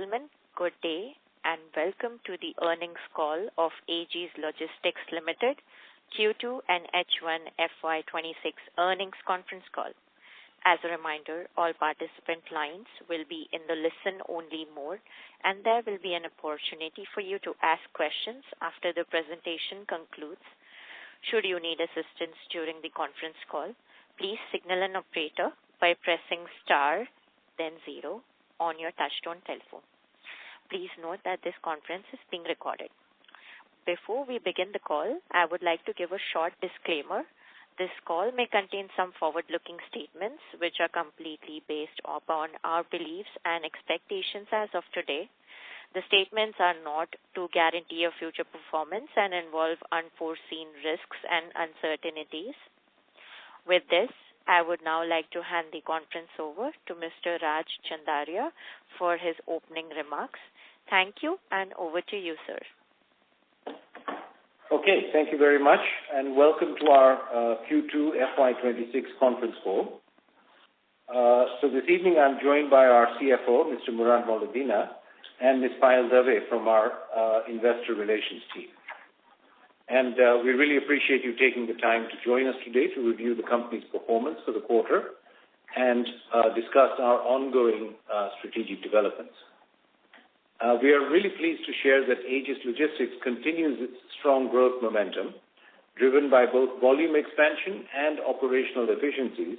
gentlemen, good day and welcome to the earnings call of Aegis Logistics Limited, Q2 and H1 FY26 earnings conference call. As a reminder, all participant lines will be in the listen-only mode and there will be an opportunity for you to ask questions after the presentation concludes. Should you need assistance during the conference call, please signal an operator by pressing star, then 0 on your touchtone telephone. Please note that this conference is being recorded. Before we begin the call, I would like to give a short disclaimer. This call may contain some forward-looking statements which are completely based upon our beliefs and expectations as of today. The statements are not to guarantee a future performance and involve unforeseen risks and uncertainties. With this, I would now like to hand the conference over to Mr. Raj Chandaria for his opening remarks. Thank you, and over to you, sir. Okay, thank you very much, and welcome to our Q2FY26 conference call. So this evening I'm joined by our CFO, Mr. Murad Moladina, and Ms. Payal Dave from our investor relations team. And we really appreciate you taking the time to join us today to review the company's performance for the quarter and discuss our ongoing strategic developments. We are really pleased to share that Aegis Logistics continues its strong growth momentum, driven by both volume expansion and operational efficiencies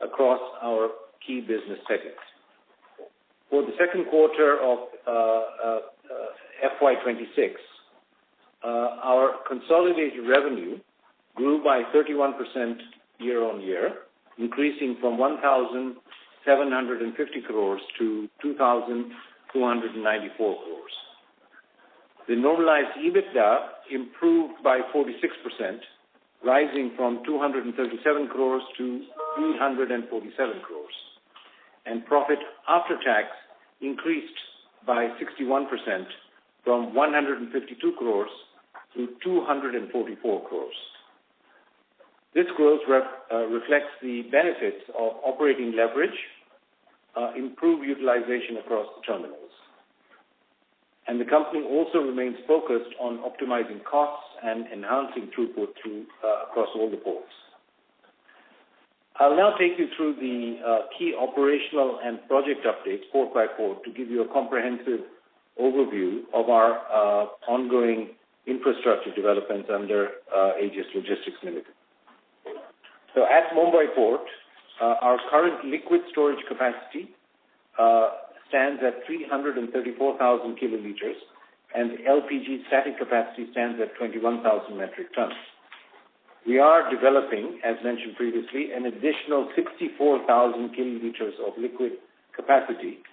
across our key business segments. For the second quarter of FY26, our consolidated revenue grew by 31% year-on-year, increasing from 1,750 crores to 2,294 crores. The normalized EBITDA improved by 46%, rising from 237 crores to 347 crores. And profit after tax increased by 61% from 152 crores to 244 crores. This growth reflects the benefits of operating leverage, improved utilization across the terminals. And the company also remains focused on optimizing costs and enhancing throughput across all the ports. I'll now take you through the key operational and project updates port by port to give you a comprehensive overview of our ongoing infrastructure developments under Aegis Logistics Limited. So at Mumbai Port, our current liquid storage capacity stands at 334,000 kiloliters and LPG static capacity stands at 21,000 metric tons. We are developing, as mentioned previously, an additional 64,000 kiloliters of liquid capacity,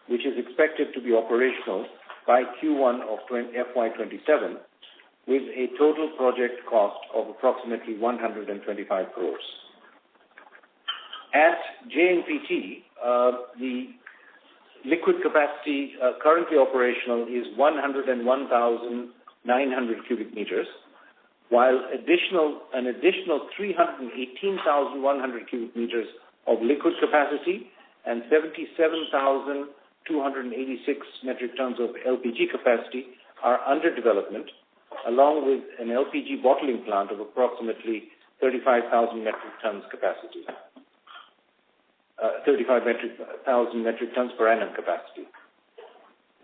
which is expected to be operational by Q1 of FY27, with a total project cost of approximately 125 crores. At JNPT, the liquid capacity currently operational is 101,900 cubic meters, while an additional 318,100 cubic meters of liquid capacity and 77,286 metric tons of LPG capacity are under development, along with an LPG bottling plant of approximately 35,000 metric tons capacity. 35,000 metric tons per annum capacity.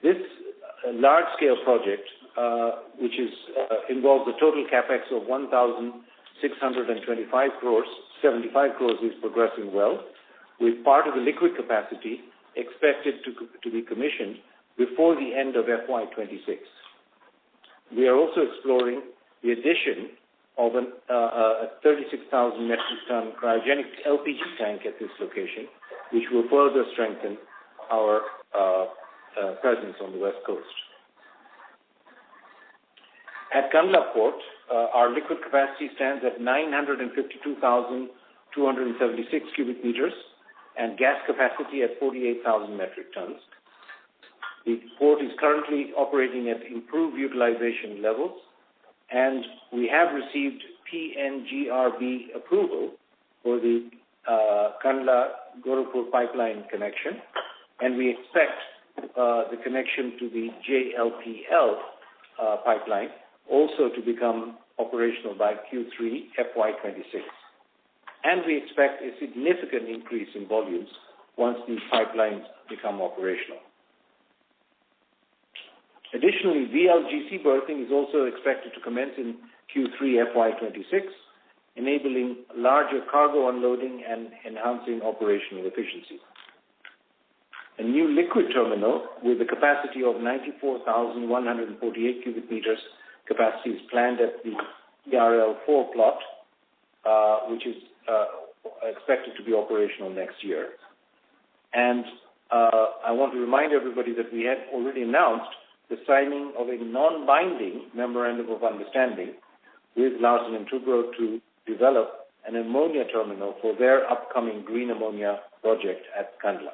This large-scale project, which involves a total capex of 1,625 crores, 75 crores is progressing well, with part of the liquid capacity expected to be commissioned before the end of FY26. We are also exploring the addition of a 36,000 metric ton cryogenic LPG tank at this location, which will further strengthen our presence on the West Coast. At Kandla Port, our liquid capacity stands at 952,276 cubic meters and gas capacity at 48,000 metric tons. The port is currently operating at improved utilization levels, and we have received PNGRB approval for the Kandla-Gorakhpur pipeline connection, and we expect the connection to the JLPL pipeline, also to become operational by Q2FY26. And we expect a significant increase in volumes once these pipelines become operational. Additionally, VLGC berthing is also expected to commence in Q3FY26, enabling larger cargo unloading and enhancing operational efficiency. A new liquid terminal with a capacity of 94,148 cubic meters capacity is planned at the ERL4 plot, which is expected to be operational next year. And I want to remind everybody that we had already announced the signing of a non-binding memorandum of understanding with Larsen & Toubro to develop an ammonia terminal for their upcoming green ammonia project at Kandla.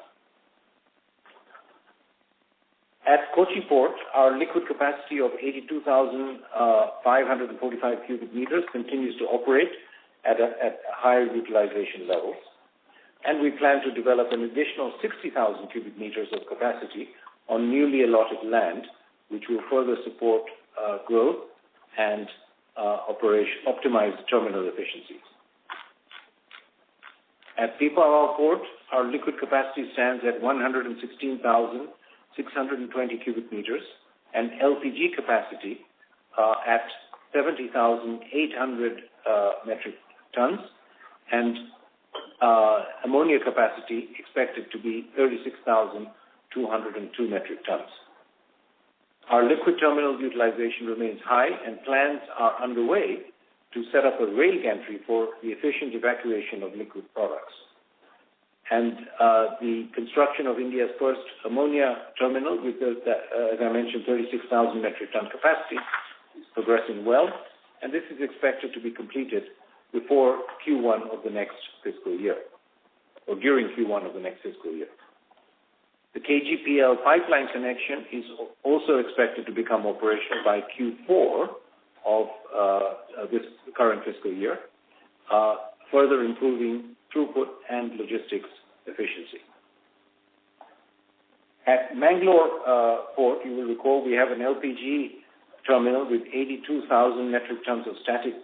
At Kochi Port, our liquid capacity of 82,545 cubic meters continues to operate at higher utilization levels. And we plan to develop an additional 60,000 cubic meters of capacity on newly allotted land, which will further support growth and optimize terminal efficiencies. At Pipavav Port, our liquid capacity stands at 116,620 cubic meters, and LPG capacity at 70,800 metric tons, and ammonia capacity expected to be 36,202 metric tons. Our liquid terminal utilization remains high, and plans are underway to set up a rail gantry for the efficient evacuation of liquid products. And the construction of India's first ammonia terminal with, as I mentioned, 36,000 metric ton capacity is progressing well, and this is expected to be completed before Q1 of the next fiscal year, or during Q1 of the next fiscal year. The KGPL pipeline connection is also expected to become operational by Q4 of this current fiscal year, further improving throughput and logistics efficiency. At Mangalore Port, you will recall we have an LPG terminal with 82,000 metric tons of static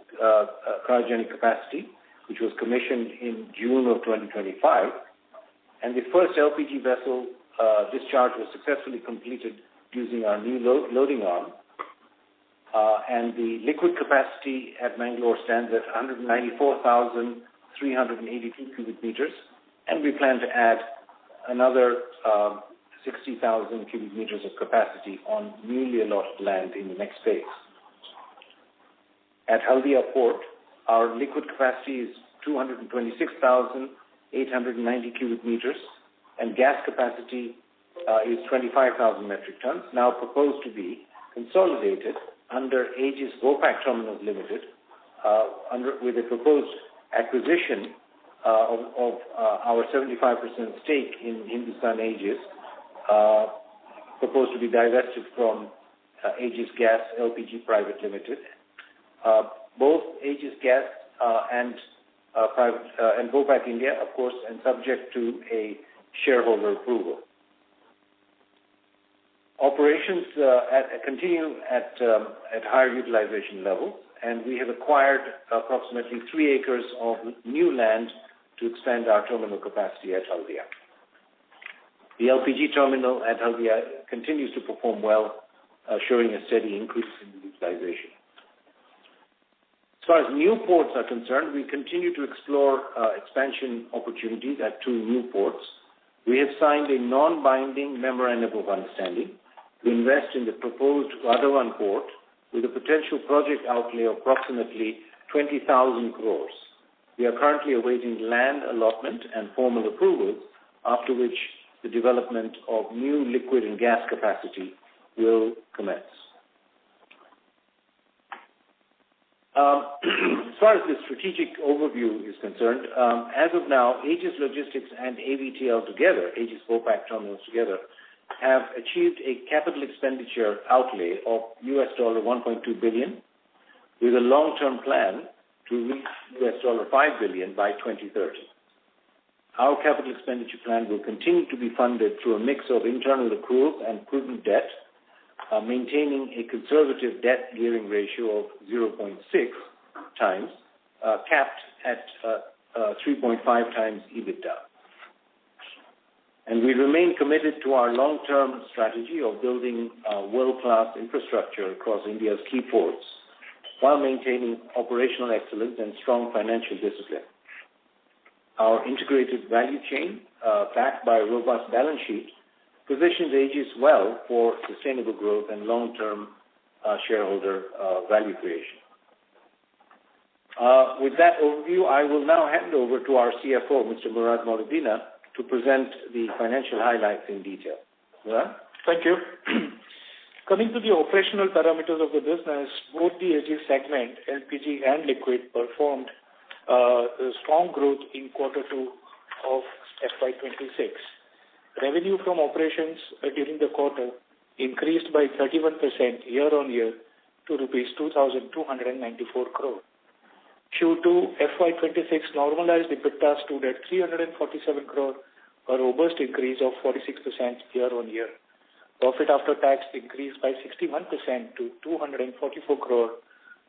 cryogenic capacity, which was commissioned in June of 2025. And the first LPG vessel discharge was successfully completed using our new loading arm. And the liquid capacity at Mangalore stands at 194,382 cubic meters, and we plan to add another 60,000 cubic meters of capacity on newly allotted land in the next phase. At Haldia Port, our liquid capacity is 226,890 cubic meters, and gas capacity is 25,000 metric tons, now proposed to be consolidated under Aegis Vopak Terminals Limited, with a proposed acquisition of our 75% stake in Hindustan Aegis, proposed to be divested from Aegis Gas LPG Private Limited. Both Aegis Gas and Vopak India, of course, and subject to a shareholder approval. Operations continue at higher utilization levels, and we have acquired approximately 3 acres of new land to expand our terminal capacity at Haldia. The LPG terminal at Haldia continues to perform well, showing a steady increase in utilization. As far as new ports are concerned, we continue to explore expansion opportunities at 2 new ports. We have signed a non-binding memorandum of understanding to invest in the proposed Vadhavan port with a potential project outlay of approximately 20,000 crores. We are currently awaiting land allotment and formal approvals, after which the development of new liquid and gas capacity will commence. As far as the strategic overview is concerned, as of now, Aegis Logistics and AVTL together, Aegis Vopak Terminals together, have achieved a capital expenditure outlay of $1.2 billion, with a long-term plan to reach $5 billion by 2030. Our capital expenditure plan will continue to be funded through a mix of internal accruals and prudent debt, maintaining a conservative debt gearing ratio of 0.6 times, capped at 3.5 times EBITDA. And we remain committed to our long-term strategy of building world-class infrastructure across India's key ports while maintaining operational excellence and strong financial discipline. Our integrated value chain, backed by a robust balance sheet, positions Aegis well for sustainable growth and long-term shareholder value creation. With that overview, I will now hand over to our CFO, Mr. Murad Mauludina, to present the financial highlights in detail. Murad? Thank you. Coming to the operational parameters of the business, both the Aegis segment, LPG and liquid, performed strong growth in Q2 of FY26. Revenue from operations during the quarter increased by 31% year-on-year to rupees 2,294 crore. Q2 FY26 normalized EBITDA stood at 347 crore, a robust increase of 46% year-on-year. Profit after tax increased by 61% to 244 crore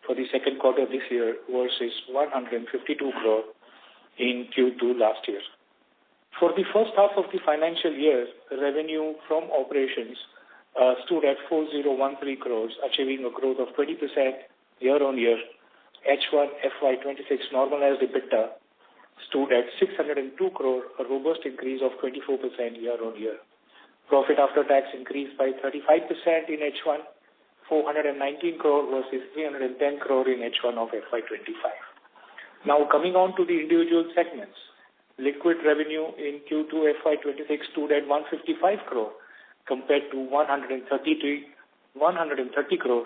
for the second quarter this year versus 152 crore in Q2 last year. For the first half of the financial year, revenue from operations stood at 4013 crores, achieving a growth of 20% year-on-year. H1 FY26 normalized EBITDA stood at 602 crore, a robust increase of 24% year-on-year. Profit after tax increased by 35% in H1, 419 crore versus 310 crore in H1 of FY25. Now coming on to the individual segments. Liquid revenue in Q2 FY26 stood at 155 crore compared to 130 crore,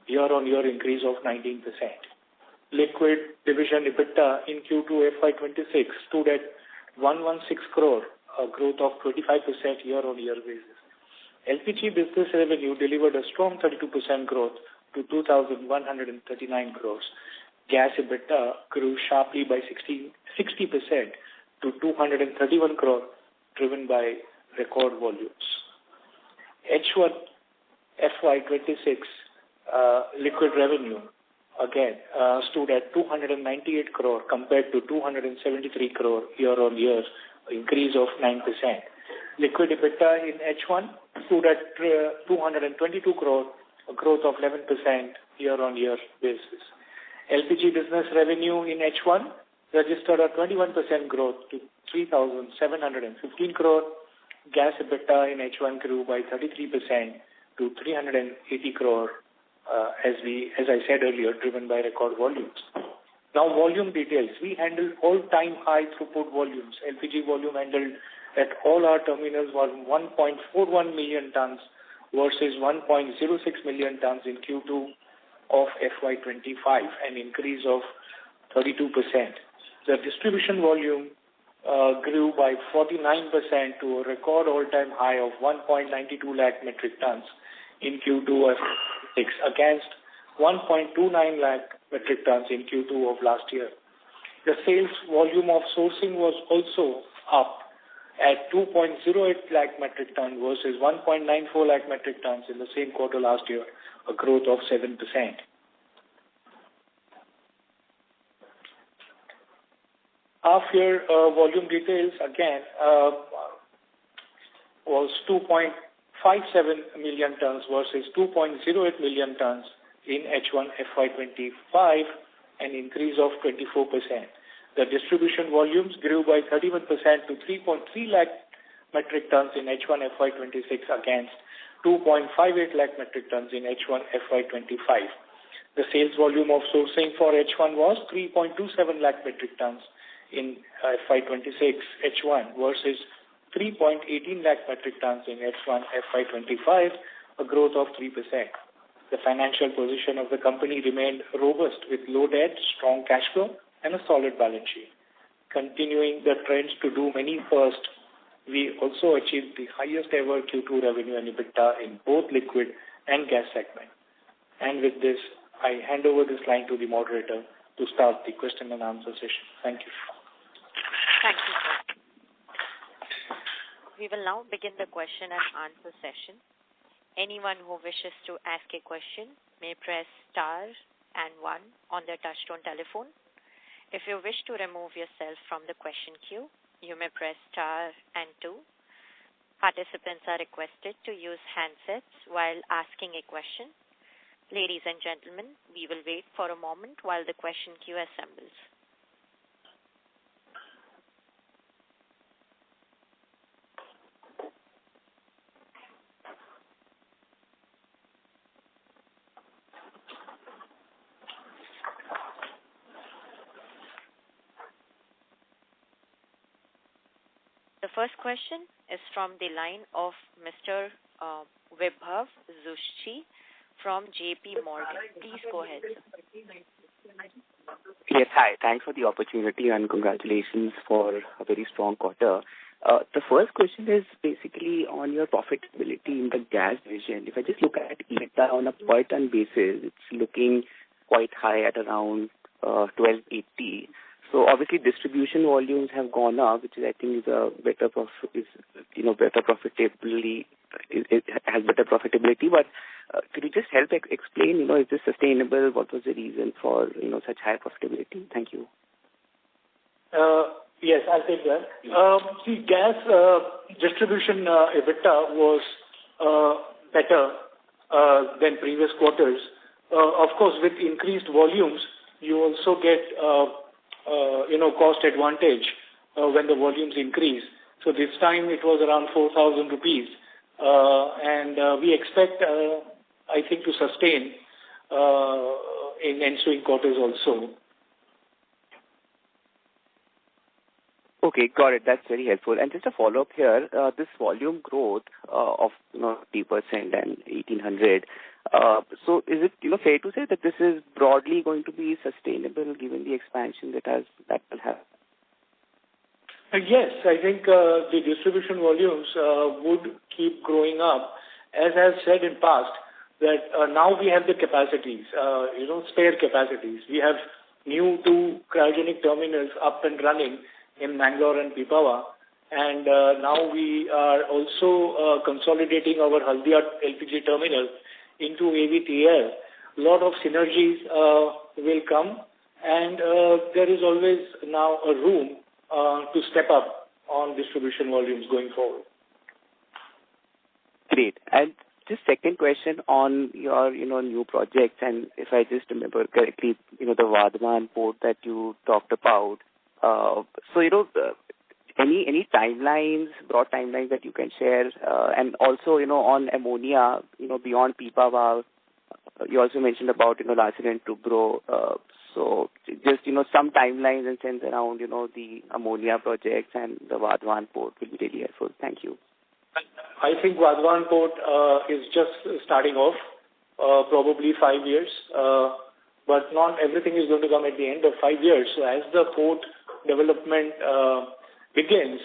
year-on-year increase of 19%. Liquid division EBITDA in Q2 FY26 stood at 116 crore, a growth of 25% year-on-year basis. LPG business revenue delivered a strong 32% growth to 2,139 crores. Gas EBITDA grew sharply by 60% to 231 crore, driven by record volumes. H1 FY26 liquid revenue again stood at 298 crore compared to 273 crore year-on-year, increase of 9%. Liquid EBITDA in H1 stood at 222 crore, a growth of 11% year-on-year basis. LPG business revenue in H1 registered a 21% growth to 3,715 crore. Gas EBITDA in H1 grew by 33% to 380 crore, as I said earlier, driven by record volumes. Now volume details. We handled all-time high throughput volumes. LPG volume handled at all our terminals was 1.41 million tons versus 1.06 million tons in Q2 of FY25, an increase of 32%. The distribution volume grew by 49% to a record all-time high of 1.92 lakh metric tons in Q2 of FY26 against 1.29 lakh metric tons in Q2 of last year. The sales volume of sourcing was also up at 2.08 lakh metric tons versus 1.94 lakh metric tons in the same quarter last year, a growth of 7%. Half-year volume details again was 2.57 million tons versus 2.08 million tons in H1 FY25, an increase of 24%. The distribution volumes grew by 31% to 3.3 lakh metric tons in H1 FY26 against 2.58 lakh metric tons in H1 FY25. The sales volume of sourcing for H1 was 3.27 lakh metric tons in FY26 H1 versus 3.18 lakh metric tons in H1 FY25, a growth of 3%. The financial position of the company remained robust with low debt, strong cash flow, and a solid balance sheet. Continuing the trends to do many first, we also achieved the highest ever Q2 revenue and EBITDA in both liquid and gas segment. And with this, I hand over this line to the moderator to start the question and answer session. Thank you. Thank you, sir. We will now begin the question and answer session. Anyone who wishes to ask a question may press star and 1 on their touchtone telephone. If you wish to remove yourself from the question queue, you may press star and 2. Participants are requested to use handsets while asking a question. Ladies and gentlemen, we will wait for a moment while the question queue assembles. The first question is from the line of Mr. Vibhav Zushi from JP Morgan. Please go ahead, sir. Yes, hi. Thanks for the opportunity and congratulations for a very strong quarter. The first question is basically on your profitability in the gas division. If I just look at EBITDA on a per ton basis, it's looking quite high at around 1280. So obviously distribution volumes have gone up, which is, I think, is a better better profitability. It has better profitability. But could you just help explain? Is this sustainable? What was the reason for such high profitability? Thank you. Yes, I'll take that. See, gas distribution EBITDA was better than previous quarters. Of course, with increased volumes, you also get cost advantage when the volumes increase. So this time it was around 4,000 rupees, and we expect, I think, to sustain in ensuing quarters also. Okay, got it. That's very helpful. And just a follow-up here, this volume growth of 30% and 1,800. So is it fair to say that this is broadly going to be sustainable given the expansion that will have? Yes, I think the distribution volumes would keep growing up. As I've said in past, that now we have the capacities, spare capacities. We have new 2 cryogenic terminals up and running in Mangalore and Pipavav. And now we are also consolidating our Haldia LPG terminal into AVTL. A lot of synergies will come, and there is always now a room to step up on distribution volumes going forward. Great. And just second question on your new projects, and if I just remember correctly, the Vadhavan port that you talked about. Any timelines, broad timelines that you can share, and also on ammonia, beyond Pipavav, you also mentioned about Larsen and Toubro. So just some timelines and sense around the ammonia projects and the Vadhavan port will be really helpful. Thank you. I think Vadhavan port is just starting off, probably 5 years, but not everything is going to come at the end of 5 years. So as the port development begins,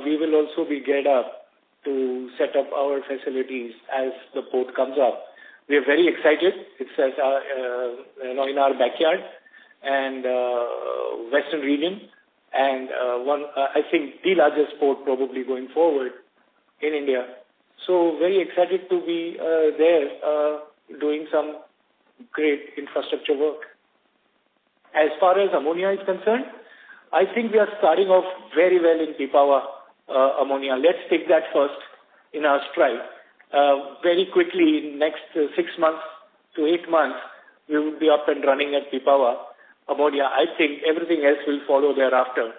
we will also be geared up to set up our facilities as the port comes up. We are very excited. It's in our backyard and western region, and I think the largest port probably going forward in India. So very excited to be there doing some great infrastructure work. As far as ammonia is concerned, I think we are starting off very well in Pipavav ammonia. Let's take that first in our stride. Very quickly, in next 6 months to 8 months, we will be up and running at Pipavav ammonia. I think everything else will follow thereafter.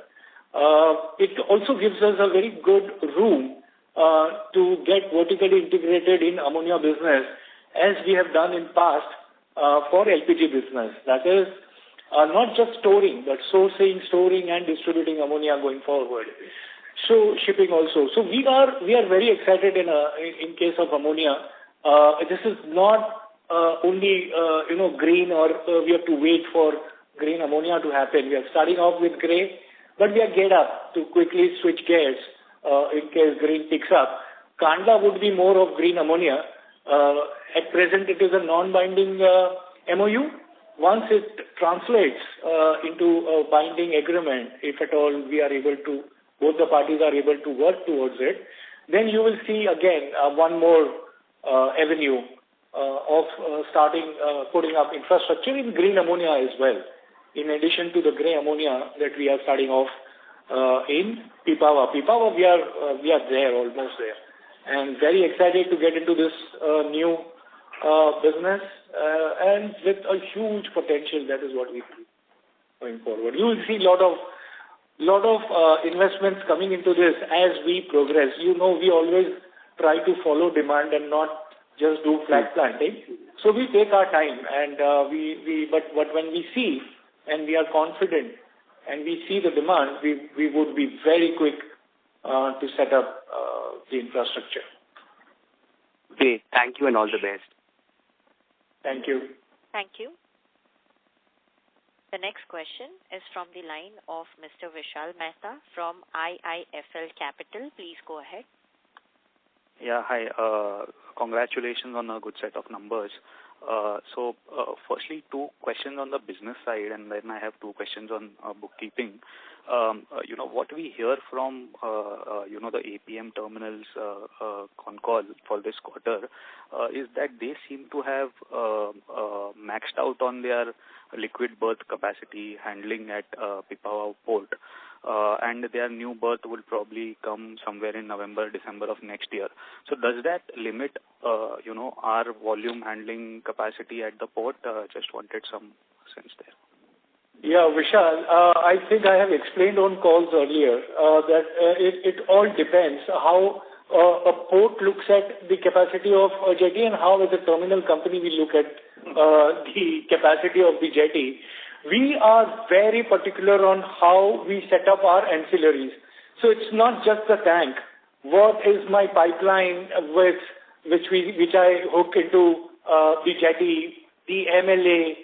It also gives us a very good room to get vertically integrated in ammonia business, as we have done in past for LPG business. That is not just storing, but sourcing, storing, and distributing ammonia going forward. So shipping also. So we are very excited in case of ammonia. This is not only green, or we have to wait for green ammonia to happen. We are starting off with grey, but we are geared up to quickly switch gears in case green picks up. Kandla would be more of green ammonia. At present, it is a non-binding MOU. Once it translates into a binding agreement, if at all we are able to both the parties are able to work towards it, then you will see again one more avenue of starting putting up infrastructure in green ammonia as well, in addition to the grey ammonia that we are starting off in Pipavav. Pipavav, we are there, almost there, and very excited to get into this new business and with a huge potential. That is what we see going forward. You will see lot of investments coming into this as we progress. You know, we always try to follow demand and not just do flag planting. So we take our time, and but when we see and we are confident and we see the demand, we would be very quick to set up the infrastructure. Great. Thank you and all the best. Thank you. Thank you. The next question is from the line of Mr. Vishal Mehta from IIFL Capital. Please go ahead. Yeah, hi. Congratulations on a good set of numbers. Firstly, two questions on the business side, and then I have two questions on bookkeeping. What we hear from, the APM terminals con call for this quarter is that they seem to have maxed out on their liquid berth capacity handling at Pipavav port. And their new berth will probably come somewhere in November, December of next year. So does that limit, our volume handling capacity at the port? Just wanted some sense there. Yeah, Vishal, I think I have explained on calls earlier that it all depends how a port looks at the capacity of a jetty and how as a terminal company we look at the capacity of the jetty. We are very particular on how we set up our ancillaries. So it's not just the tank. What is my pipeline which I hook into the jetty, the MLA,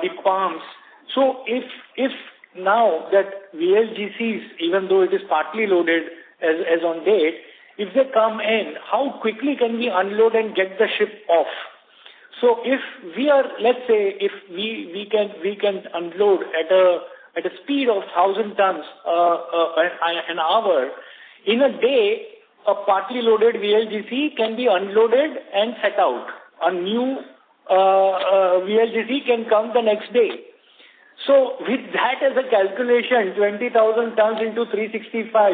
the pumps. So if now that VLGCs, even though it is partly loaded as on date, if they come in, how quickly can we unload and get the ship off? So if we are, let's say, if we can unload at a speed of 1,000 tons an hour, in a day, a partly loaded VLGC can be unloaded and set out. A new VLGC can come the next day. So with that as a calculation, 20,000 tons into 365,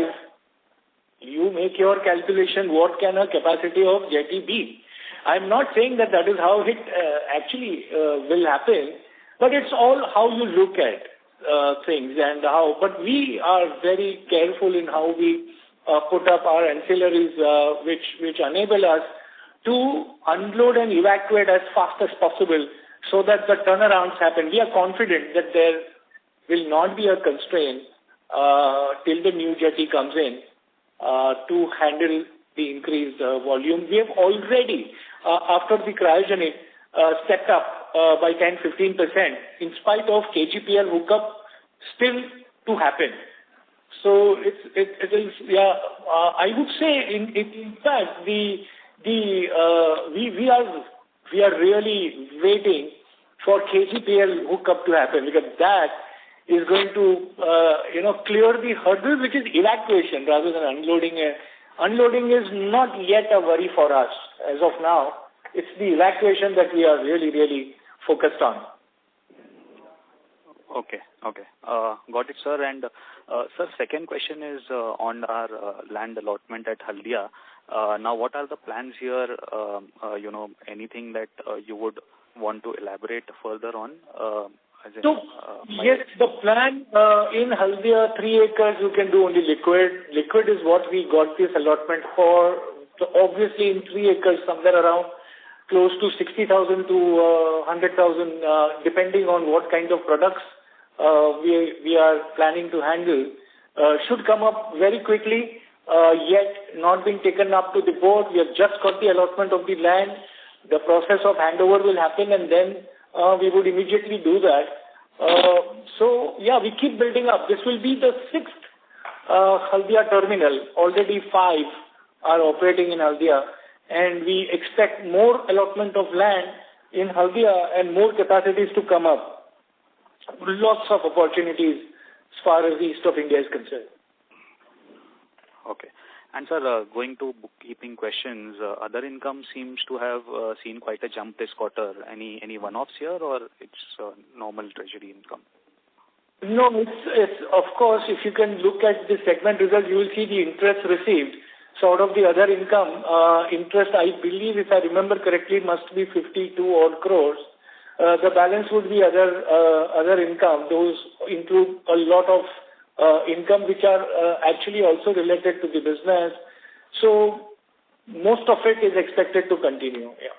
you make your calculation, what can a capacity of jetty be? I'm not saying that is how it actually will happen, but it's all how you look at things and how. But we are very careful in how we put up our ancillaries, which enable us to unload and evacuate as fast as possible, so that the turnarounds happen. We are confident that there will not be a constraint till the new jetty comes in to handle the increased volume. We have already, after the cryogenic, stepped up by 10-15% in spite of KGPL hookup still to happen. So it is, yeah. I would say, in fact, we are really waiting for KGPL hookup to happen, because that is going to clear the hurdle, which is evacuation rather than unloading. Unloading is not yet a worry for us as of now. It's the evacuation that we are really, really focused on. Okay. Got it, sir. And sir, second question is on our land allotment at Haldia. Now, what are the plans here? Anything that you would want to elaborate further on? Yes, the plan in Haldia, 3 acres, you can do only liquid. Liquid is what we got this allotment for. So obviously, in 3 acres, somewhere around close to 60,000 to 100,000, depending on what kind of products we are planning to handle, should come up very quickly. Yet not being taken up to the board. We have just got the allotment of the land. The process of handover will happen, and then we would immediately do that. So, yeah, we keep building up. This will be the 6th Haldia terminal. Already 5 are operating in Haldia, and we expect more allotment of land in Haldia and more capacities to come up. Lots of opportunities as far as the east of India is concerned. Okay. And sir, going to bookkeeping questions, other income seems to have seen quite a jump this quarter. Any one-offs here, or it's normal treasury income? No, it's of course, if you can look at the segment results, you will see the interest received. So out of the other income, interest, I believe, if I remember correctly, must be 52 odd crores. The balance would be other income. Those include a lot of income which are actually also related to the business. So most of it is expected to continue. Yeah.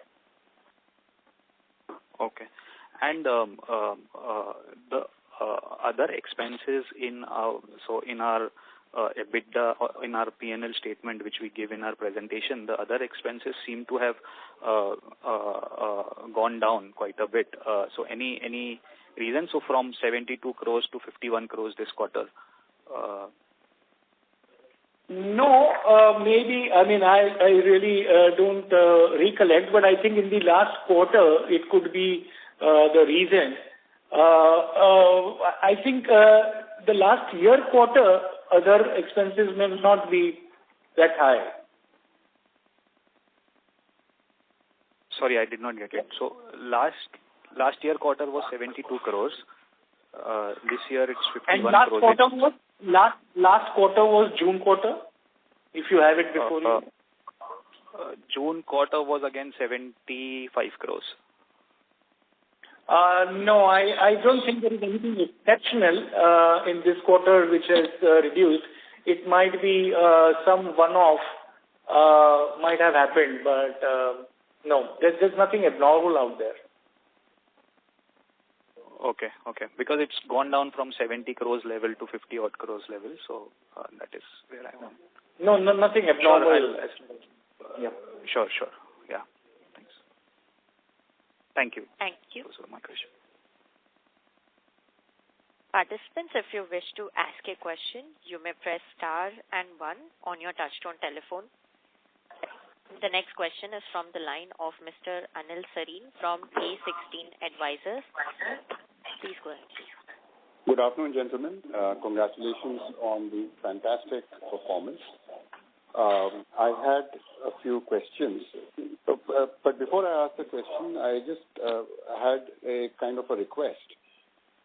Okay. And the other expenses in our EBITDA, in our P&L statement, which we give in our presentation, the other expenses seem to have gone down quite a bit. So any reason? So from 72 crores to 51 crores this quarter? No, maybe, I mean, I really don't recollect, but I think in the last quarter, it could be the reason. I think the last year quarter, other expenses may not be that high. Sorry, I did not get it. So last year quarter was 72 crores. This year it's 51 and crores. Last quarter was June quarter, if you have it before you. June quarter was again 75 crores. No, I don't think there is anything exceptional in this quarter which has reduced. It might be some one-off might have happened, but no, there's nothing abnormal out there. Okay. Because it's gone down from 70 crores level to 50 odd crores level, so that is where I want. No, nothing abnormal. Sure, Sure. Yeah. Thanks. Thank you. Thank you. Those are my questions. Participants, if you wish to ask a question, you may press star and 1 on your touchtone telephone. The next question is from the line of Mr. Anil Sareen from A16 Advisors. Please go ahead. Good afternoon, gentlemen. Congratulations on the fantastic performance. I had a few questions, but before I ask the question, I just had a kind of a request.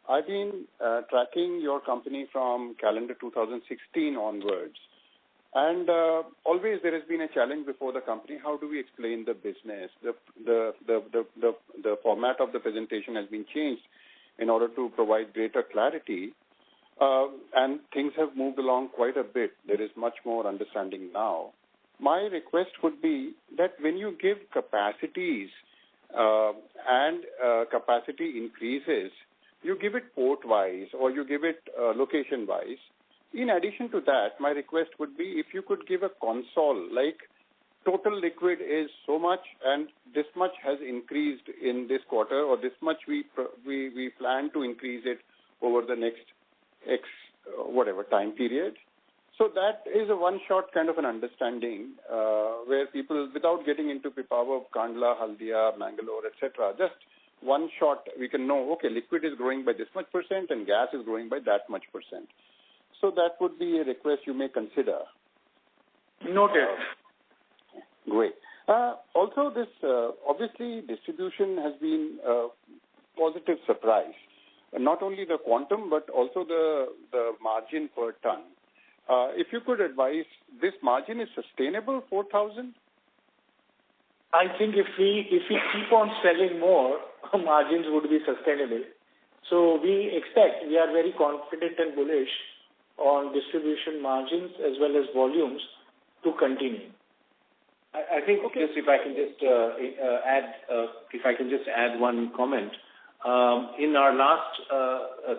I've been tracking your company from calendar 2016 onwards, and always there has been a challenge before the company. How do we explain the business? The format of the presentation has been changed in order to provide greater clarity, and things have moved along quite a bit. There is much more understanding now. My request would be that when you give capacities and capacity increases, you give it port-wise or you give it location-wise. In addition to that, my request would be if you could give a console, like total liquid is so much and this much has increased in this quarter, or this much we plan to increase it over the next X whatever time period. So that is a one-shot kind of an understanding where people, without getting into Pipavav, Kandla, Haldia, Mangalore, etc., just one shot we can know, okay, liquid is growing by this much percent and gas is growing by that much percent. So that would be a request you may consider. Noted. Great. Also, this obviously distribution has been a positive surprise. Not only the quantum, but also the margin per ton. If you could advise, this margin is sustainable, 4,000? I think if we keep on selling more, margins would be sustainable. So we are very confident and bullish on distribution margins as well as volumes to continue. I think if I can just add one comment. In our last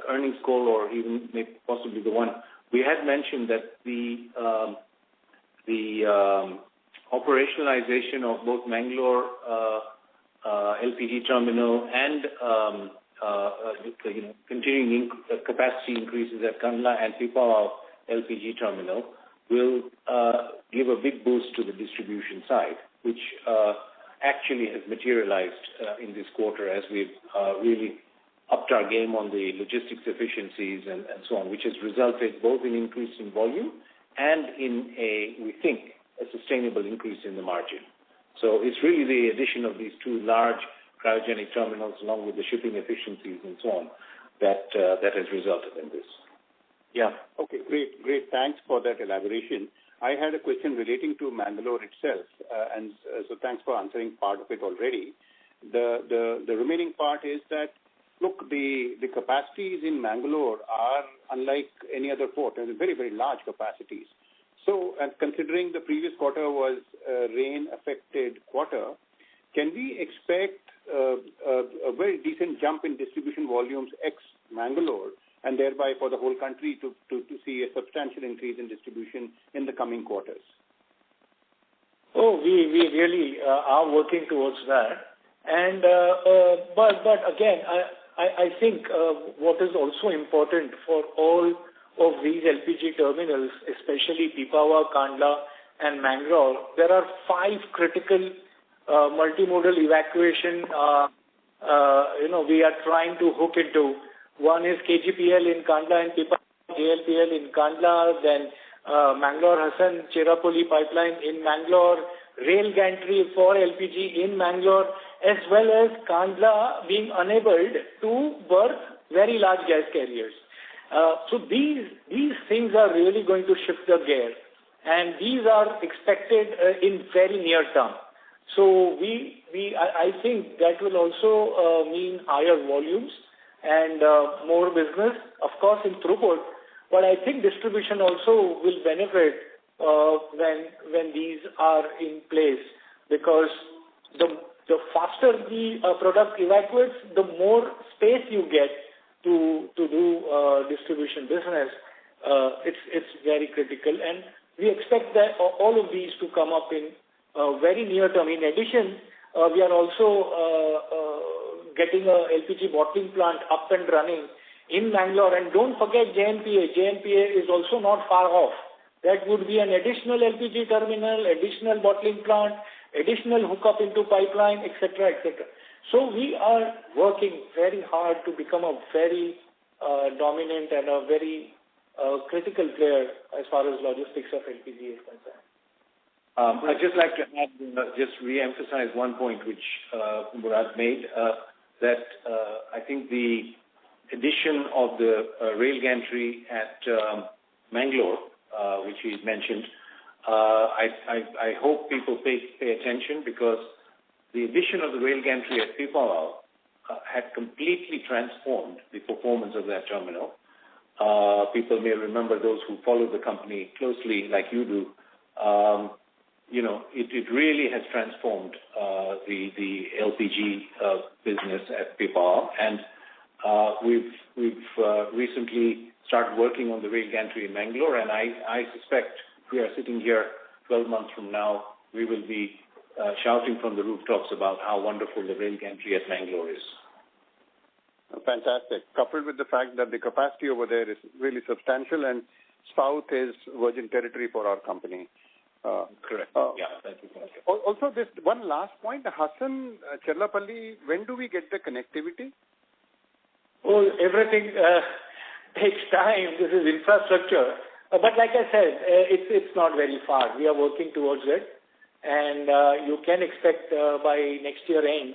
earnings call, or even maybe possibly the one, we had mentioned that the operationalization of both Mangalore LPG terminal and continuing capacity increases at Kandla and Pipavav LPG terminal will give a big boost to the distribution side, which actually has materialized in this quarter as we've really upped our game on the logistics efficiencies and so on, which has resulted both in increase in volume and in we think, a sustainable increase in the margin. So it's really the addition of these two large cryogenic terminals along with the shipping efficiencies and so on that has resulted in this. Yeah. Okay, great. Thanks for that elaboration. I had a question relating to Mangalore itself, and so thanks for answering part of it already. The remaining part is that, look, the capacities in Mangalore are unlike any other port. They're very, very large capacities. So, and considering the previous quarter was a rain-affected quarter, can we expect a very decent jump in distribution volumes ex-Mangalore, and thereby for the whole country to see a substantial increase in distribution in the coming quarters? Oh, we really are working towards that. And but again, I think what is also important for all of these LPG terminals, especially Pipavav, Kandla, and Mangalore, there are 5 critical multimodal evacuation. We are trying to hook into. One is KGPL in Kandla and Pipavav, JLPL in Kandla, then Mangalore-Hassan Cherapoli pipeline in Mangalore, rail gantry for LPG in Mangalore, as well as Kandla being enabled to berth very large gas carriers. So these things are really going to shift the gear, and these are expected in very near term. So I think that will also mean higher volumes and more business, of course, in throughput. But I think distribution also will benefit when these are in place, because the faster the product evacuates, the more space you get to do distribution business. It's very critical, and we expect that all of these to come up in very near term. In addition, we are also getting a LPG bottling plant up and running in Mangalore. And don't forget JNPA. JNPA is also not far off. That would be an additional LPG terminal, additional bottling plant, additional hookup into pipeline, etc., etc. So we are working very hard to become a very dominant and a very critical player as far as logistics of LPG is concerned. I'd just like to add, just re-emphasize one point which Murad made, that I think the addition of the rail gantry at Mangalore, which he mentioned, I hope people pay attention, because the addition of the rail gantry at Pipavav had completely transformed the performance of that terminal. People may remember, those who follow the company closely like you do, it really has transformed the LPG business at Pipavav, and we've recently started working on the rail gantry in Mangalore, and I suspect we are sitting here 12 months from now, we will be shouting from the rooftops about how wonderful the rail gantry at Mangalore is. Fantastic. Coupled with the fact that the capacity over there is really substantial, and south is virgin territory for our company. Correct. Thank you. Also, this one last point, Hassan Cherlapalli, when do we get the connectivity? Oh, everything takes time. This is infrastructure. But like I said, it's not very far. We are working towards it, and you can expect by next year end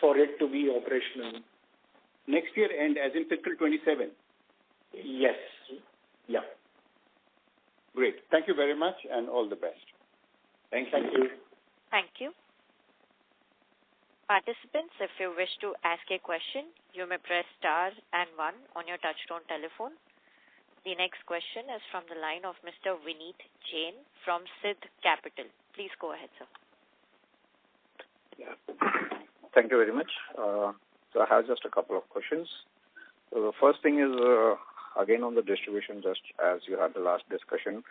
for it to be operational. Next year end, as in fiscal 27? Yes. Yeah. Great. Thank you very much, and all the best. Thank you. Thank you. Thank you. Participants, if you wish to ask a question, you may press star and 1 on your touchtone telephone. The next question is from the line of Mr. Vineet Jain from Siddh Capital. Please go ahead, sir. Yeah. Thank you very much. So I have just a couple of questions. So the first thing is, again on the distribution, just as you had the last discussion,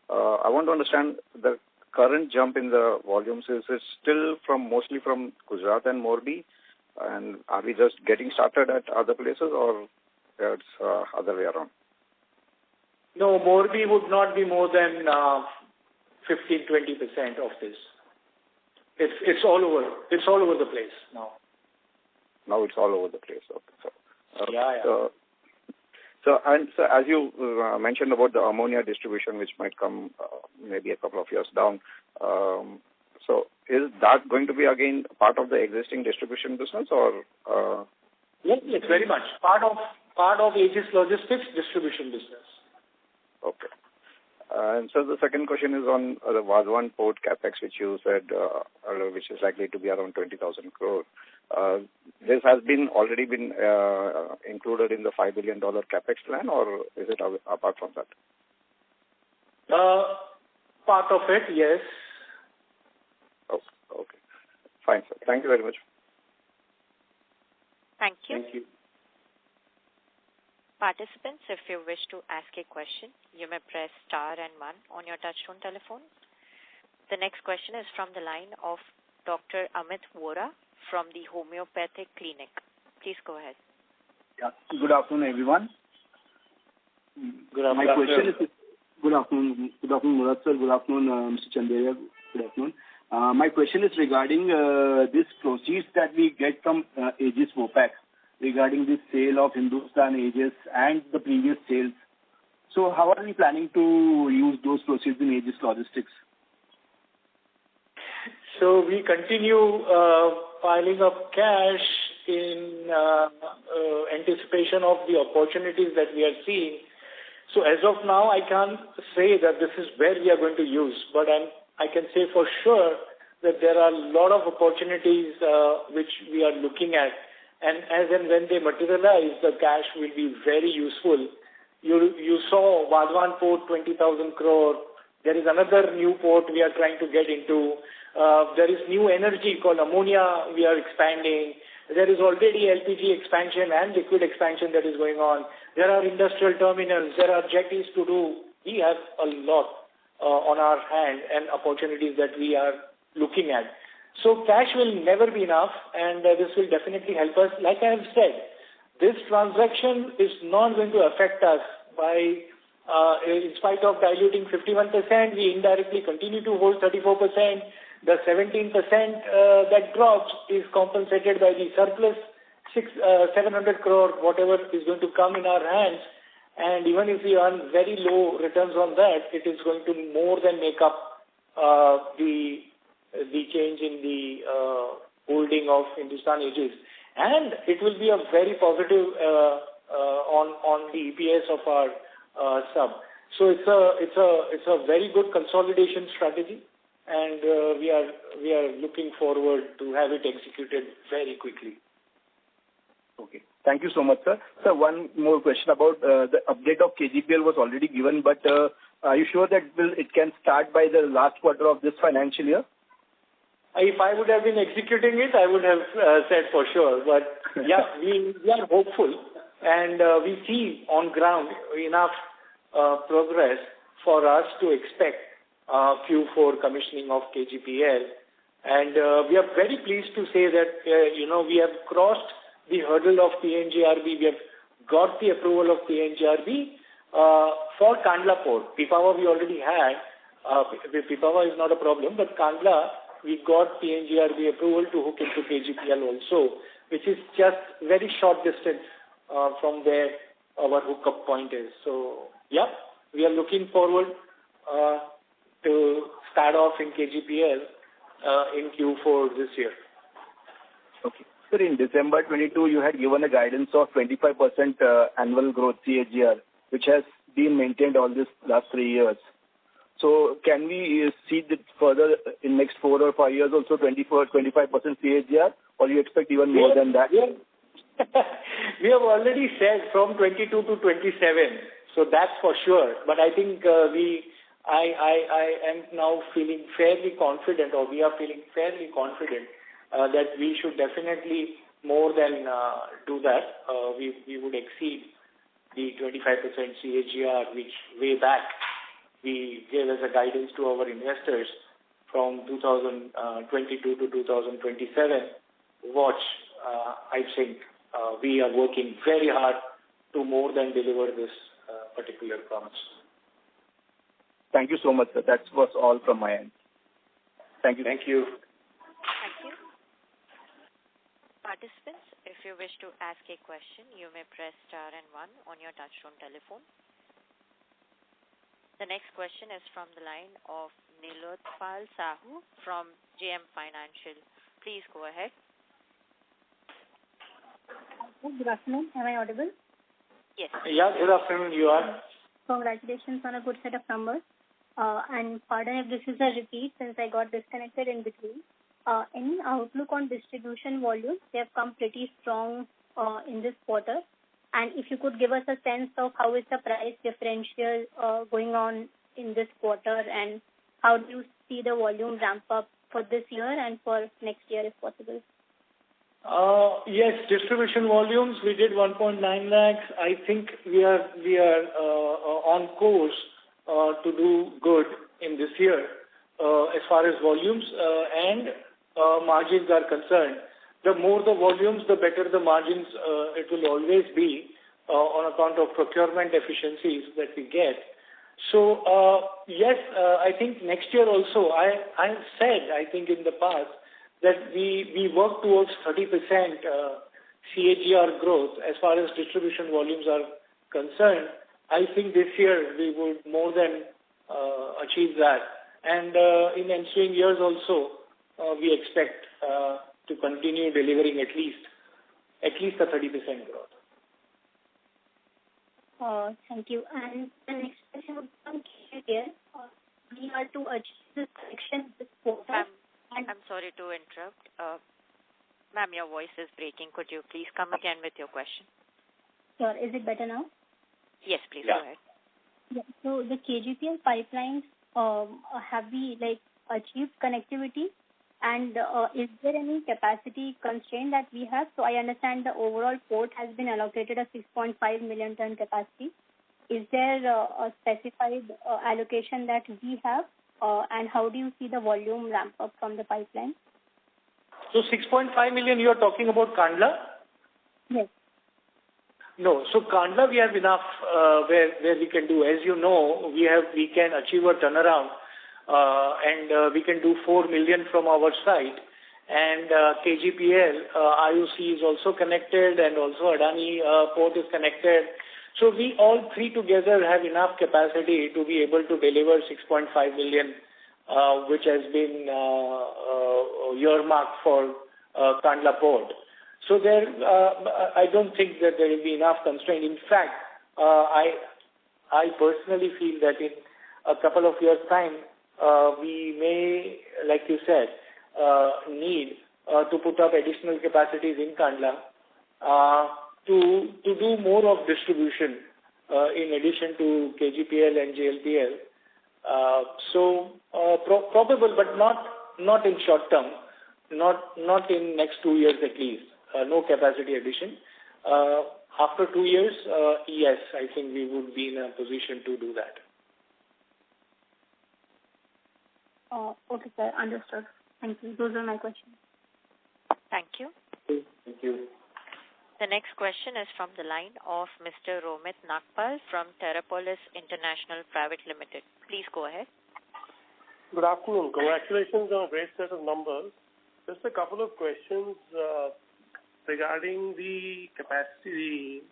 I want to understand the current jump in the volumes. Is it still mostly from Gujarat and Morbi, and are we just getting started at other places, or it's other way around? No, Morbi would not be more than 15-20% of this. It's all over. It's all over the place now. Now it's all over the place. Okay. So, Yeah. So as you mentioned about the ammonia distribution, which might come maybe a couple of years down, so is that going to be again part of the existing distribution business, or? Yes, very much part of Aegis Logistics distribution business. Okay. And so the second question is on the Vadhavan port capex, which you said, which is likely to be around 20,000 crore. This has already been included in the $5 billion capex plan, or is it apart from that? Part of it, yes. Okay. Fine, sir. Thank you very much. Thank you. Thank you. Participants, if you wish to ask a question, you may press star and 1 on your touchtone telephone. The next question is from the line of Dr. Amit Vora from the Homeopathic Clinic. Please go ahead. Yeah. Good afternoon, everyone. Good afternoon. My question is, good afternoon. Good afternoon, Murad sir. Good afternoon, Mr. Chanderia. Good afternoon. My question is regarding this proceeds that we get from Aegis Vopak regarding the sale of Hindustan Aegis and the previous sales. So how are we planning to use those proceeds in Aegis Logistics? So we continue piling up cash in anticipation of the opportunities that we are seeing. So as of now, I can't say that this is where we are going to use, but I can say for sure that there are a lot of opportunities which we are looking at. And as and when they materialize, the cash will be very useful. You saw Vadhavan Port, 20,000 crore. There is another new port we are trying to get into. There is new energy called ammonia we are expanding. There is already LPG expansion and liquid expansion that is going on. There are industrial terminals. There are jetties to do. We have a lot on our hand and opportunities that we are looking at. So cash will never be enough, and this will definitely help us. Like I have said, this transaction is not going to affect us by, in spite of diluting 51%, we indirectly continue to hold 34%. The 17% that drops is compensated by the surplus 700 crore, whatever is going to come in our hands. And even if we earn very low returns on that, it is going to more than make up the change in the holding of Hindustan Aegis, and it will be a very positive on the EPS of our sub. So it's a very good consolidation strategy, and we are looking forward to have it executed very quickly. Okay. Thank you so much, sir. Sir, one more question about the update of KGPL was already given, but are you sure that it can start by the last quarter of this financial year? If I would have been executing it, I would have said for sure. But yeah, we are hopeful, and we see on ground enough progress for us to expect Q4 commissioning of KGPL. And we are very pleased to say that, we have crossed the hurdle of PNGRB. We have got the approval of PNGRB for Kandla Port. Pipavav we already had. Pipavav is not a problem, but Kandla, we got PNGRB approval to hook into KGPL also, which is just very short distance from where our hookup point is. So, yeah, we are looking forward to start off in KGPL in Q4 this year. Okay. Sir, in December 22, you had given a guidance of 25% annual growth CAGR, which has been maintained all this last 3 years. So can we see that further in next 4 or 5 years also 25% CAGR, or you expect even more than that? Yeah. We have already said from 22 to 27, so that's for sure. But I think I am now feeling fairly confident, or we are feeling fairly confident that we should definitely more than do that. We would exceed the 25% CAGR, which way back we gave as a guidance to our investors from 2022 to 2027. Watch, I think we are working very hard to more than deliver this particular promise. Thank you so much, sir. That was all from my end. Thank you. Thank you. Thank you. Participants, if you wish to ask a question, you may press star and 1 on your touchtone telephone. The next question is from the line of Nilotpal Sahu from JM Financial. Please go ahead. Good afternoon. Am I audible? Yes. Yeah, good afternoon. You are. Congratulations on a good set of numbers. And pardon if this is a repeat since I got disconnected in between. Any outlook on distribution volumes? They have come pretty strong in this quarter. And if you could give us a sense of how is the price differential going on in this quarter, and how do you see the volume ramp up for this year and for next year if possible? Yes, distribution volumes, we did 1.9 lakhs. I think we are on course to do good in this year as far as volumes and margins are concerned. The more the volumes, the better the margins it will always be on account of procurement efficiencies that we get. So, yes, I think next year also, I have said, I think in the past, that we work towards 30% CAGR growth as far as distribution volumes are concerned. I think this year we would more than achieve that. And in ensuing years also, we expect to continue delivering at least a 30% growth. Thank you. And the next question would come here. We are to achieve this correction this quarter. I'm sorry to interrupt. Ma'am, your voice is breaking. Could you please come again with your question? Sure. Is it better now? Yes, please go ahead. Yeah. So the KGPL pipelines, have we achieved connectivity? And is there any capacity constraint that we have? So I understand the overall port has been allocated a 6.5 million ton capacity. Is there a specified allocation that we have? And how do you see the volume ramp up from the pipeline? So 6.5 million, you are talking about Kandla? Yes. No, so Kandla we have enough where we can do. As you know, we can achieve a turnaround and we can do 4 million from our side. And KGPL, IOC is also connected, and also Adani port is connected. So we all three together have enough capacity to be able to deliver 6.5 million, which has been earmarked for Kandla port. So there, I don't think that there will be enough constraint. In fact, I personally feel that in a couple of years' time, we may, like you said, need to put up additional capacities in Kandla to do more of distribution in addition to KGPL and JLPL. So probable, but not in short term, not in next 2 years at least. No capacity addition. After 2 years, yes, I think we would be in a position to do that. Okay, sir. Understood. Thank you. Those are my questions. Thank you. Thank you. The next question is from the line of Mr. Romit Nagpal from Terrapolis International Private Limited. Please go ahead. Good afternoon. Congratulations on a great set of numbers. Just a couple of questions regarding the capacity,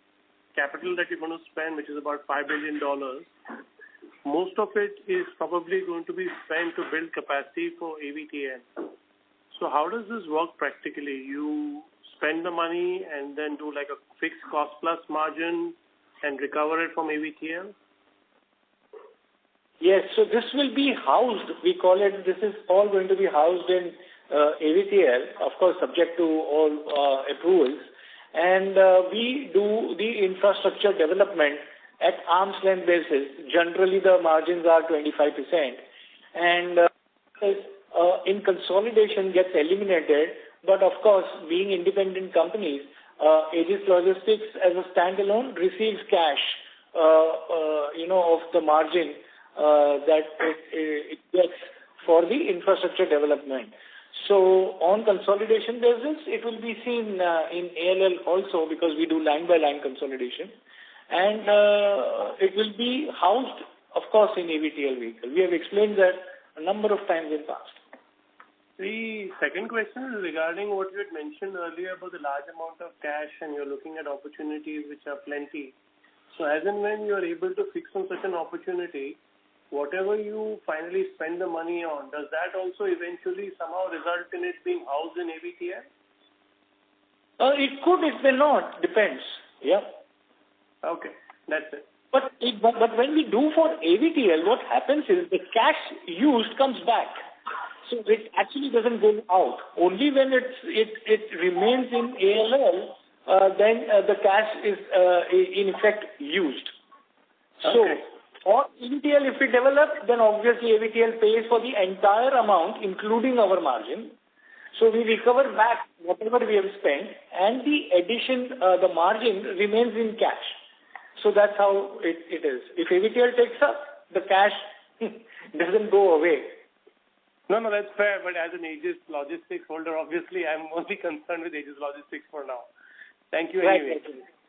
capital that you're going to spend, which is about $5 billion. Most of it is probably going to be spent to build capacity for AVTL. So how does this work practically? You spend the money and then do like a fixed cost plus margin and recover it from AVTL? Yes, so this will be housed, we call it, this is all going to be housed in AVTL, of course subject to all approvals, and we do the infrastructure development at arm's length basis. Generally the margins are 25%, and in consolidation gets eliminated, but of course being independent companies, Aegis Logistics as a standalone receives cash, of the margin that it gets for the infrastructure development. So on consolidation basis, it will be seen in ALL also, because we do line by line consolidation, and it will be housed, of course, in AVTL vehicle. We have explained that a number of times in past. The second question is regarding what you had mentioned earlier about the large amount of cash and you're looking at opportunities which are plenty. So as and when you're able to fix on such an opportunity, whatever you finally spend the money on, does that also eventually somehow result in it being housed in AVTL? It could, it may not, depends. Yeah. Okay, that's it. But when we do for AVTL, what happens is the cash used comes back. So it actually doesn't go out. Only when it remains in ALL, then the cash is in effect used. So okay. for AVTL, if we develop, then obviously AVTL pays for the entire amount, including our margin. So we recover back whatever we have spent, and the addition, the margin remains in cash. So that's how it is. If AVTL takes up, the cash doesn't go away. No, that's fair. But as an Aegis Logistics holder, obviously I'm only concerned with Aegis Logistics for now. Thank you anyway.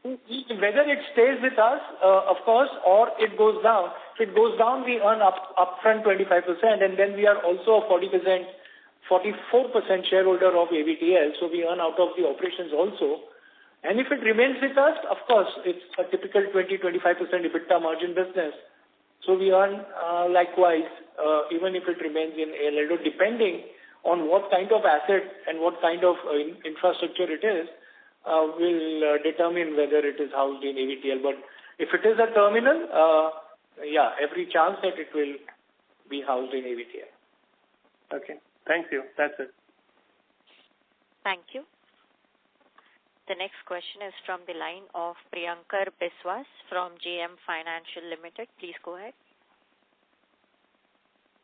Right. Whether it stays with us, of course, or it goes down. If it goes down, we earn upfront 25%, and then we are also a 44% shareholder of AVTL, so we earn out of the operations also. And if it remains with us, of course, it's a typical 20-25% EBITDA margin business. So we earn likewise, even if it remains in ALL, depending on what kind of asset and what kind of infrastructure it is, will determine whether it is housed in AVTL. But if it is a terminal, every chance that it will be housed in AVTL. Okay. Thank you. That's it. Thank you. The next question is from the line of Priyankar Biswas from JM Financial Limited. Please go ahead.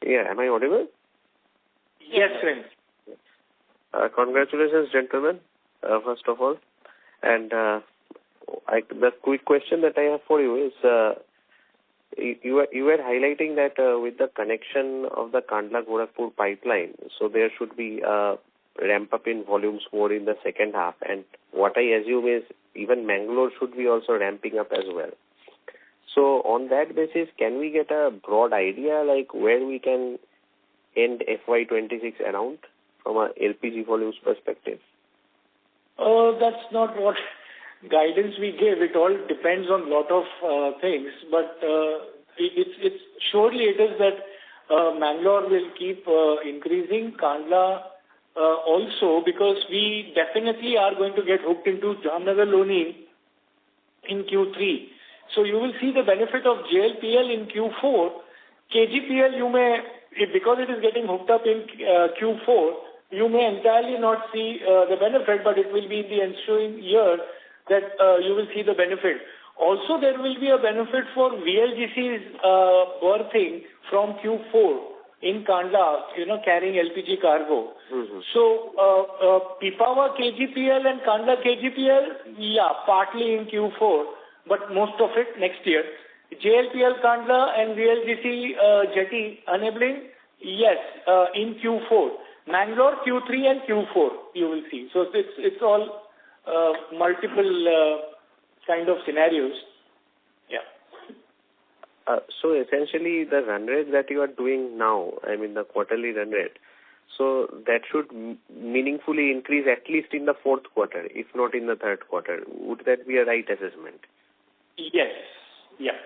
Yeah, am I audible? Yes, friends. Congratulations, gentlemen, first of all. And the quick question that I have for you is, you were highlighting that with the connection of the Kandla-Gorakhpur pipeline, so there should be a ramp up in volumes more in the second half. And what I assume is even Mangalore should be also ramping up as well. So on that basis, can we get a broad idea like where we can end FY26 around from a LPG volumes perspective? That's not what guidance we give. It all depends on a lot of things, but it's surely it is that Mangalore will keep increasing, Kandla also, because we definitely are going to get hooked into Jamnagar-Loni in Q3. So you will see the benefit of JLPL in Q4. KGPL, you may, because it is getting hooked up in Q4, you may entirely not see the benefit, but it will be in the ensuing year that you will see the benefit. Also, there will be a benefit for VLGC's berthing from Q4 in Kandla, carrying LPG cargo. Mm-hmm. So, Pipavav KGPL and Kandla KGPL, partly in Q4, but most of it next year. JLPL Kandla and VLGC jetty enabling, yes, in Q4. Mangalore, Q3 and Q4, you will see. So it's all multiple kind of scenarios. Yeah. So essentially the run rate that you are doing now, I mean the quarterly run rate, so that should meaningfully increase at least in the fourth quarter, if not in the third quarter. Would that be a right assessment? Yes. Yeah.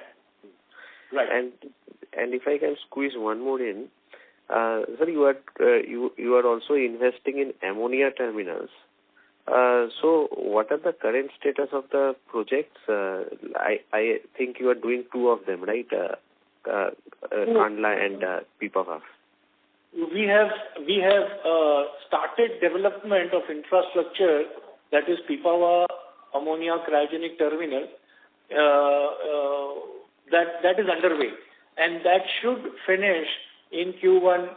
Right. And if I can squeeze one more in, sir, you are also investing in ammonia terminals. So what are the current status of the projects? I think you are doing two of them, right? Kandla and Pipavav. We have started development of infrastructure, that is Pipavav ammonia cryogenic terminal. That is underway, and that should finish in Q1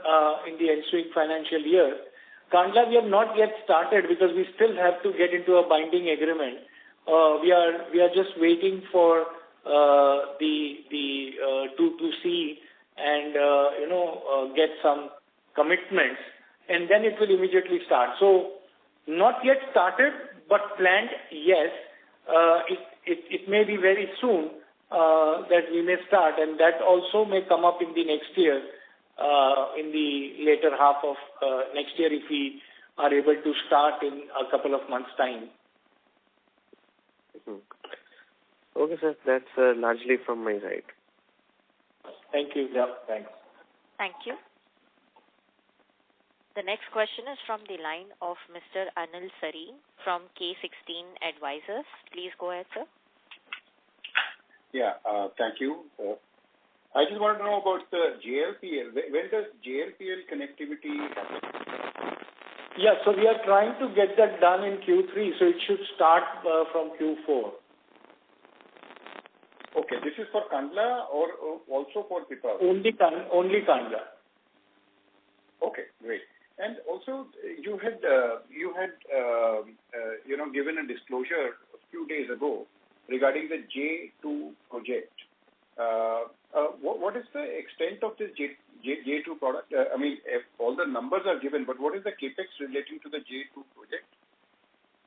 in the ensuing financial year. Kandla we have not yet started because we still have to get into a binding agreement. We are just waiting for to see and get some commitments, and then it will immediately start. So not yet started, but planned, yes. It may be very soon that we may start, and that also may come up in the next year. in the later half of next year if we are able to start in a couple of months' time. Okay, sir. That's largely from my side. Thank you. Yeah, thanks. Thank you. The next question is from the line of Mr. Anil Sari from Q2FY26 Advisors. Please go ahead, sir. Yeah, thank you. I just wanted to know about the JLPL. When does JLPL connectivity happen? Yeah, so we are trying to get that done in Q3, so it should start from Q4. Okay, this is for Kandla or also for Pipavav? Only Kandla. Okay, great. And also, you had given a disclosure a few days ago regarding the J2 project. What is the extent of this J2 product? I mean, if all the numbers are given, but what is the capex relating to the J2 project?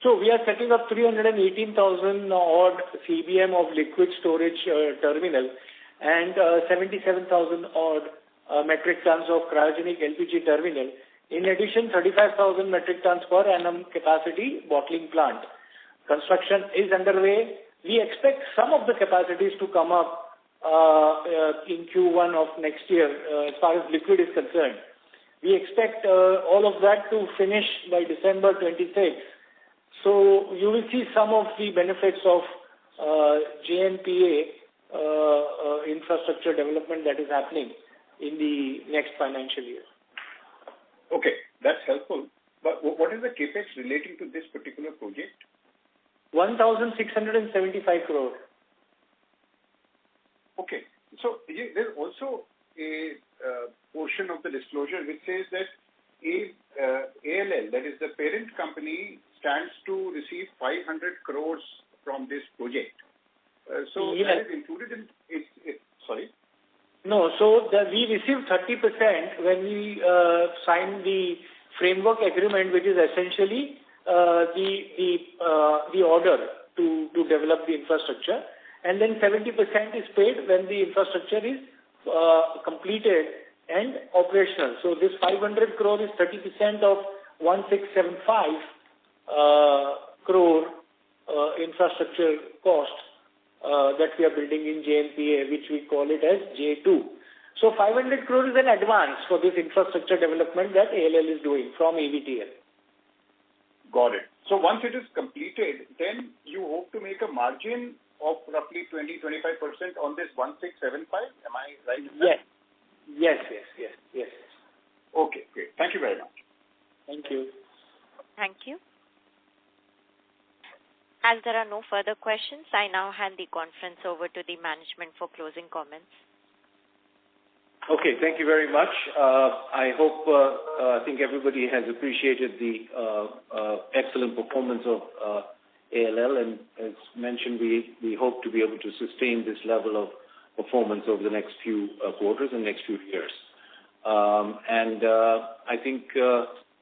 So we are setting up 318,000 odd CBM of liquid storage terminal and 77,000 odd metric tons of cryogenic LPG terminal. In addition, 35,000 metric tons per annum capacity bottling plant. Construction is underway. We expect some of the capacities to come up in Q1 of next year as far as liquid is concerned. We expect all of that to finish by December 26. So you will see some of the benefits of JNPA infrastructure development that is happening in the next financial year. Okay, that's helpful. But what is the capex relating to this particular project? 1,675 crore. Okay. So there's also a portion of the disclosure which says that ALL, that is the parent company, stands to receive 500 crores from this project. So yes. That is included in it. Sorry? No, so we received 30% when we signed the framework agreement, which is essentially the order to develop the infrastructure, and then 70% is paid when the infrastructure is completed and operational. So this 500 crore is 30% of 1675 crore infrastructure cost that we are building in JNPA, which we call it as J2. So 500 crore is an advance for this infrastructure development that ALL is doing from AVTL. Got it. So once it is completed, then you hope to make a margin of roughly 20-25% on this 1675. Am I right? Yes. Okay, great. Thank you very much. Thank you. Thank you. As there are no further questions, I now hand the conference over to the management for closing comments. Okay, thank you very much. I think everybody has appreciated the excellent performance of ALL, and as mentioned, we hope to be able to sustain this level of performance over the next few quarters and next few years. I think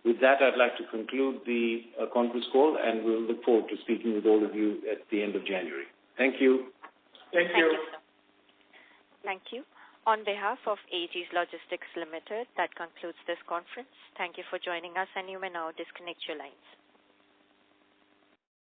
with that, I'd like to conclude the conference call, and we'll look forward to speaking with all of you at the end of January. Thank you. Thank you. Sir. Thank you. On behalf of Aegis Logistics Limited, that concludes this conference. Thank you for joining us, and you may now disconnect your lines.